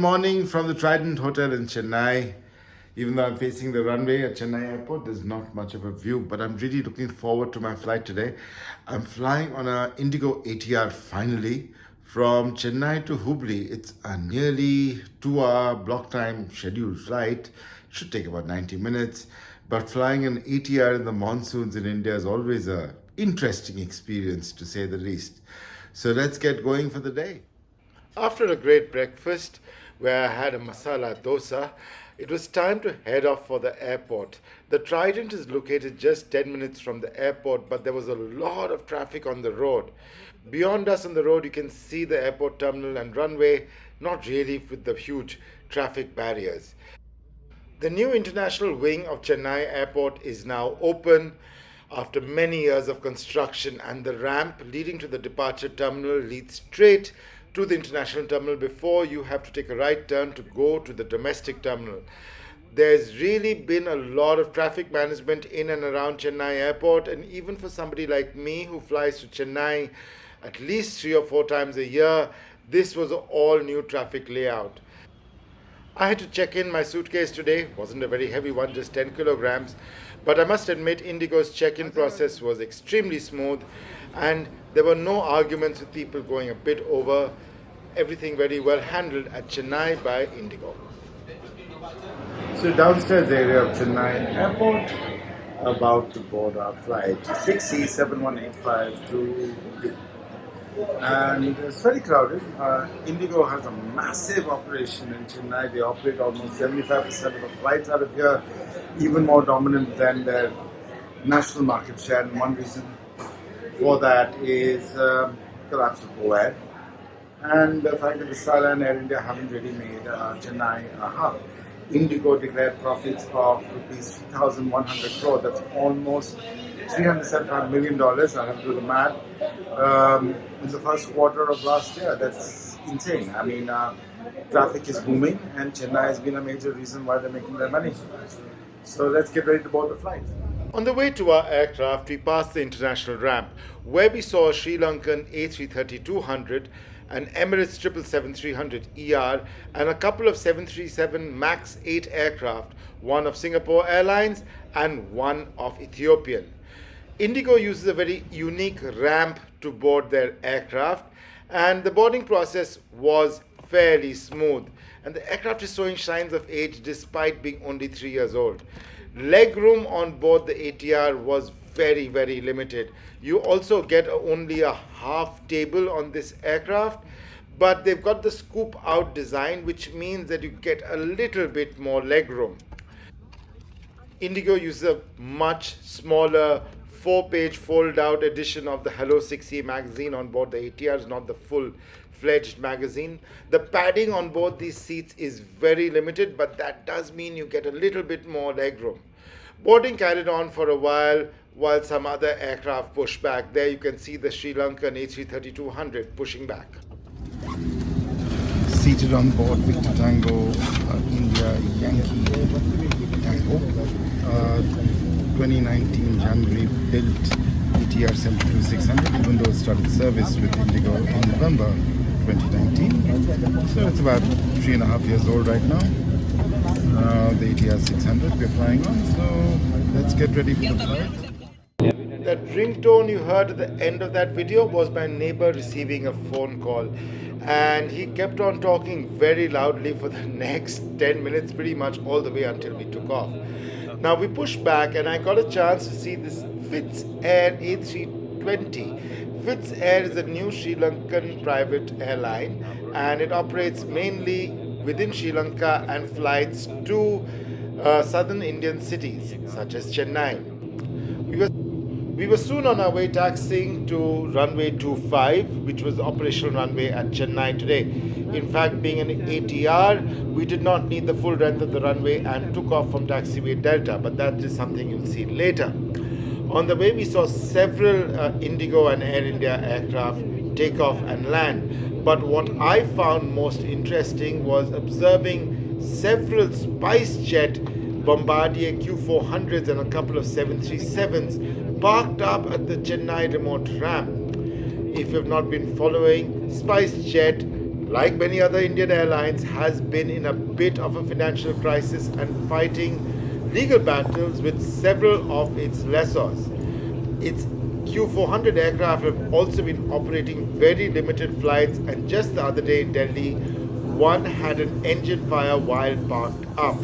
morning from the Trident Hotel in Chennai. Even though I'm facing the runway at Chennai Airport, there's not much of a view, but I'm really looking forward to my flight today. I'm flying on a IndiGo ATR finally from Chennai to Hubli. It's a nearly 2-hour block time scheduled flight. It should take about 90 minutes, but flying an ATR in the monsoons in India is always a interesting experience, to say the least. So let's get going for the day. After a great breakfast, where I had a masala dosa, it was time to head off for the airport. The Trident is located just 10 minutes from the airport, but there was a lot of traffic on the road. Beyond us on the road, you can see the airport terminal and runway, not really with the huge traffic barriers. The new international wing of Chennai Airport is now open after many years of construction, and the ramp leading to the departure terminal leads straight to the international terminal before you have to take a right turn to go to the domestic terminal. There's really been a lot of traffic management in and around Chennai Airport, and even for somebody like me who flies to Chennai at least 3 or 4 times a year, this was an all new traffic layout. I had to check in my suitcase today. Wasn't a very heavy one, just 10 kilograms. But I must admit, IndiGo's check-in process was extremely smooth, and there were no arguments with people going a bit over. Everything very well handled at Chennai by IndiGo. So downstairs area of Chennai Airport, about to board our flight 6C7185 to Hubli. And it's very crowded. IndiGo has a massive operation in Chennai. They operate almost 75% of the flights out of here, even more dominant than their national market share. And one reason for that is collapse of OAir. And the fact that Vistara and Air India haven't really made Chennai a hub. IndiGo declared profits of rupees 3,100 crore. That's almost $375 million. I have to do the math. In the first quarter of last year, that's insane. I mean, traffic is booming, and Chennai has been a major reason why they're making their money. So let's get ready to board the flight. On the way to our aircraft, we passed the international ramp, where we saw a Sri Lankan A330-200, an Emirates 777-300ER, and a couple of 737 MAX 8 aircraft, one of Singapore Airlines and one of Ethiopian. IndiGo uses a very unique ramp to board their aircraft, and the boarding process was fairly smooth. And the aircraft is showing signs of age despite being only 3 years old. Leg room on board the ATR was very, very limited. You also get only a half table on this aircraft, but they've got the scoop out design, which means that you get a little bit more leg room. IndiGo uses a much smaller 4-page fold-out edition of the Hello 6E magazine on board the ATRs, not the full-fledged magazine. The padding on both these seats is very limited, but that does mean you get a little bit more legroom. Boarding carried on for a while some other aircraft pushed back. There you can see the Sri Lankan A330-200 pushing back. Seated on board Victor Tango, India Yankee Tango. 2019 January built ATR 72600, even though it started service with IndiGo in November 2019. So it's about 3.5 years old right now. The ATR 600 we're flying on, so let's get ready for the flight. That ringtone you heard at the end of that video was my neighbor receiving a phone call, and he kept on talking very loudly for the next 10 minutes, pretty much all the way until we took off. Now we pushed back, and I got a chance to see this Wizz Air A320. Wizz Air is a new Sri Lankan private airline, and it operates mainly within Sri Lanka and flights to southern Indian cities such as Chennai. We were soon on our way taxiing to runway 25, which was the operational runway at Chennai today. In fact, being an ATR, we did not need the full length of the runway and took off from taxiway Delta, but that is something you'll see later. On the way, we saw several IndiGo and Air India aircraft take off and land. But what I found most interesting was observing several SpiceJet Bombardier Q400s and a couple of 737s parked up at the Chennai remote ramp. If you have not been following, SpiceJet like many other Indian airlines, has been in a bit of a financial crisis and fighting legal battles with several of its lessors. Its Q400 aircraft have also been operating very limited flights, and just the other day in Delhi, one had an engine fire while parked up.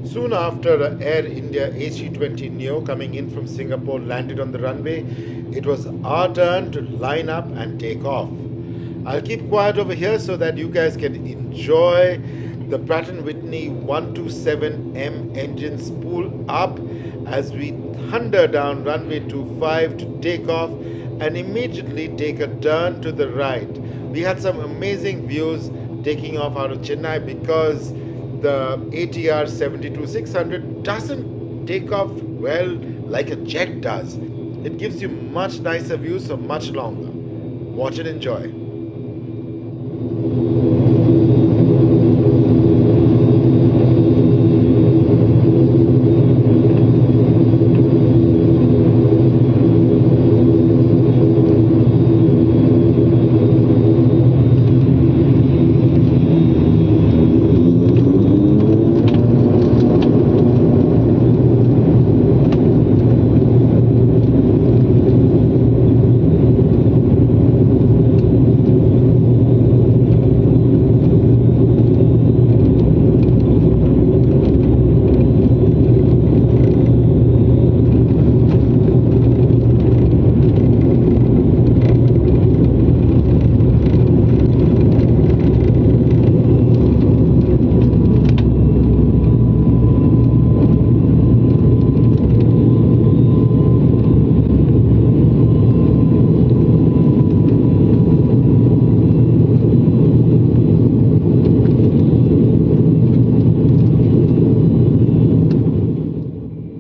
Soon after, Air India A320 Neo coming in from Singapore landed on the runway. It was our turn to line up and take off. I'll keep quiet over here so that you guys can enjoy the Pratt & Whitney 127M engine spool up as we thunder down runway 25 to take off and immediately take a turn to the right. We had some amazing views taking off out of Chennai because the ATR 72600 doesn't take off well like a jet does. It gives you much nicer views for much longer. Watch and enjoy.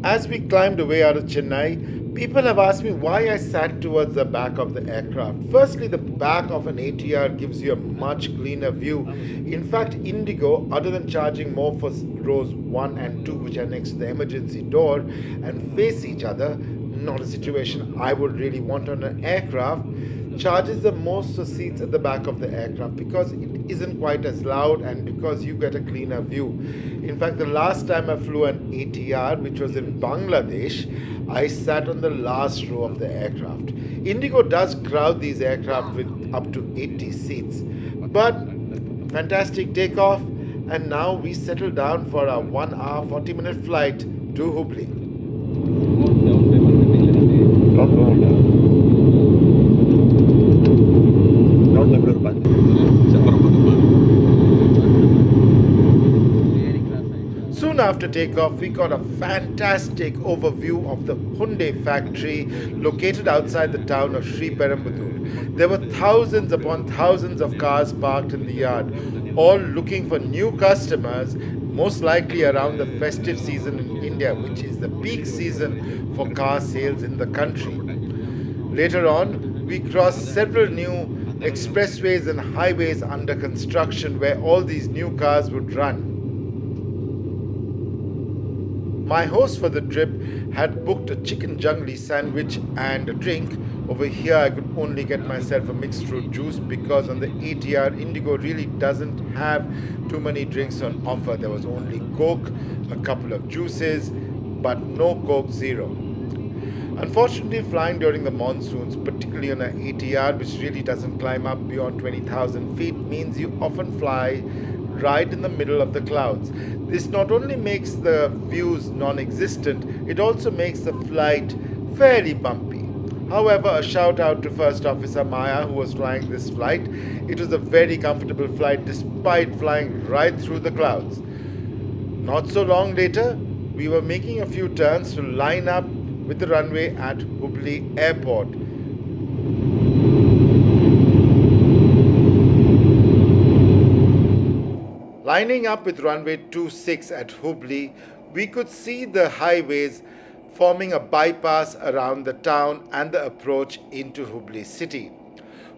As we climbed away out of Chennai, people have asked me why I sat towards the back of the aircraft. Firstly, the back of an ATR gives you a much cleaner view. In fact, IndiGo, other than charging more for rows 1 and 2, which are next to the emergency door and face each other, not a situation I would really want on an aircraft, charges the most for seats at the back of the aircraft because it isn't quite as loud and because you get a cleaner view. In fact, the last time I flew an ATR, which was in Bangladesh, I sat on the last row of the aircraft. IndiGo does crowd these aircraft with up to 80 seats. But fantastic takeoff, and now we settle down for our 1 hour 40-minute flight to Hubli. Soon after takeoff, we got a fantastic overview of the Hyundai factory located outside the town of Sri Perumbudur. There were thousands upon thousands of cars parked in the yard, all looking for new customers, most likely around the festive season in India, which is the peak season for car sales in the country. Later on, we crossed several new expressways and highways under construction where all these new cars would run. My host for the trip had booked a chicken jungli sandwich and a drink. Over here I could only get myself a mixed fruit juice because on the ATR, IndiGo really doesn't have too many drinks on offer. There was only Coke, a couple of juices, but no Coke Zero. Unfortunately, flying during the monsoons, particularly on an ATR which really doesn't climb up beyond 20,000 feet, means you often fly right in the middle of the clouds. This not only makes the views non-existent, it also makes the flight fairly bumpy. However, a shout out to First Officer Maya who was flying this flight. It was a very comfortable flight despite flying right through the clouds. Not so long later, we were making a few turns to line up with the runway at Hubli Airport. Lining up with runway 26 at Hubli, we could see the highways forming a bypass around the town and the approach into Hubli city.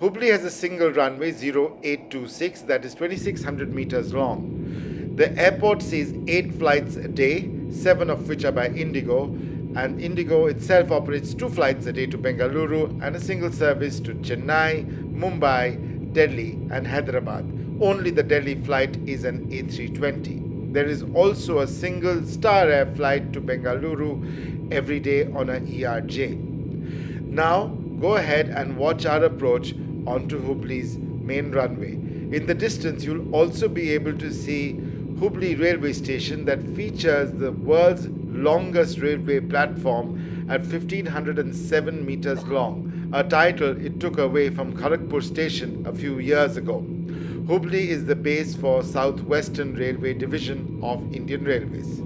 Hubli has a single runway 0826 that is 2600 meters long. The airport sees 8 flights a day, 7 of which are by IndiGo, And IndiGo itself operates 2 flights a day to Bengaluru and a single service to Chennai, Mumbai, Delhi, and Hyderabad. Only the Delhi flight is an A320. There is also a single Star Air flight to Bengaluru every day on a ERJ. Now, go ahead and watch our approach onto Hubli's main runway. In the distance, you'll also be able to see Hubli railway station that features the world's longest railway platform at 1507 meters long, a title it took away from Kharagpur station a few years ago. Hubli is the base for Southwestern Railway Division of Indian Railways.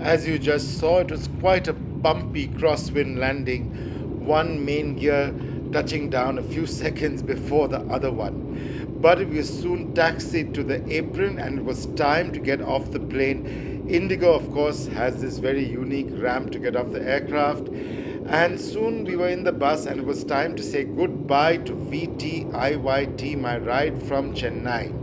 As you just saw, it was quite a bumpy crosswind landing, one main gear touching down a few seconds before the other one. But we were soon taxied to the apron and it was time to get off the plane. IndiGo, of course, has this very unique ramp to get off the aircraft. And soon we were in the bus and it was time to say goodbye to VTIYT, my ride from Chennai.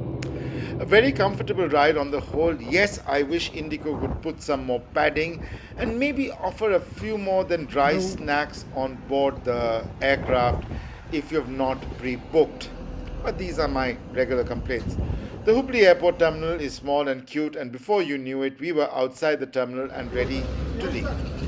A very comfortable ride on the whole. Yes, I wish IndiGo would put some more padding and maybe offer a few more than dry snacks on board the aircraft if you have not pre-booked. But these are my regular complaints. The Hubli airport terminal is small and cute, and before you knew it, we were outside the terminal and ready to leave.